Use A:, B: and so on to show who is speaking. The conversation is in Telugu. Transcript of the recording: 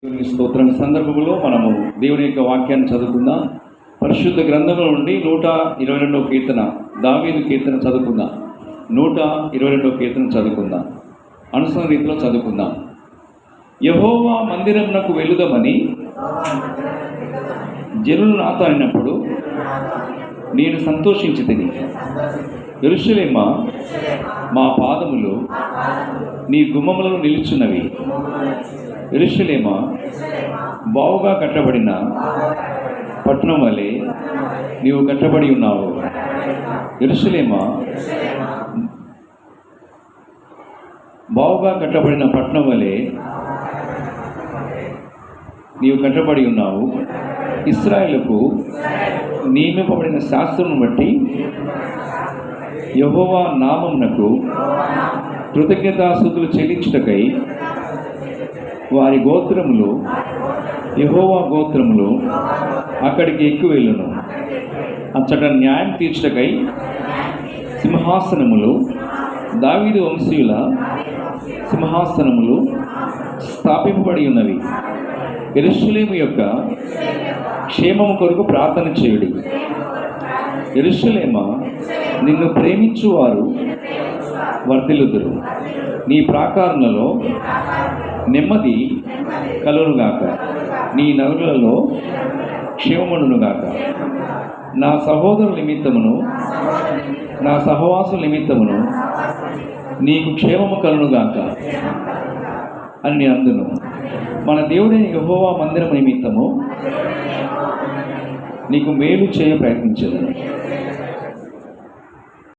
A: దేవుని స్తోత్రం. సందర్భంలో మనము దేవుని యొక్క వాక్యాన్ని చదువుకుందాం. పరిశుద్ధ గ్రంథంలో నుండి 122వ కీర్తన, దావీదు కీర్తన చదువుకుందాం. 122వ కీర్తన చదువుకుందాం. అనుసరణ రీతిలో చదువుకుందాం. యెహోవా మందిరమునకు వెలుదమని జనులు నాతో అన్నప్పుడు నేను సంతోషించి తిని. యెరూషలేమా, మా పాదములు నీ గుమ్మములలో నిలుచున్నవి. యెరూషలేమా, బావుగా కట్టబడిన పట్టణం వలె నీవు కట్టబడి ఉన్నావు. యెరూషలేమా, బావుగా కట్టబడిన పట్టణం వలె నీవు కట్టబడి ఉన్నావు. ఇశ్రాయేలుకు నియమింపబడిన శాస్త్రం బట్టి యెహోవా నామమునకు కృతజ్ఞతాస్తుతులు చెల్లించుటకై వారి గోత్రములు, యెహోవా గోత్రములు అక్కడికి ఎక్కువ వెళ్ళును. అచ్చట న్యాయం తీర్చుటకై సింహాసనములు, దావీదు వంశీయుల సింహాసనములు స్థాపింపబడి ఉన్నవి. యెరూషలేము యొక్క క్షేమము కొరకు ప్రార్థన చేయుడి. యెరూషలేమా, నిన్ను ప్రేమించువారు వర్ధిల్లుదురు. నీ ప్రాకారములలో నెమ్మది కలుగునుగాక. నీ నగరులలో క్షేమముండునుగాక. నా సహోదరుల నిమిత్తమును నా సహవాసుల నిమిత్తమును నీకు క్షేమము కలుగునుగాక అని నేను అందును. మన దేవుడైన యెహోవా మందిరం నిమిత్తము నీకు మేలు చేయ ప్రయత్నించదు.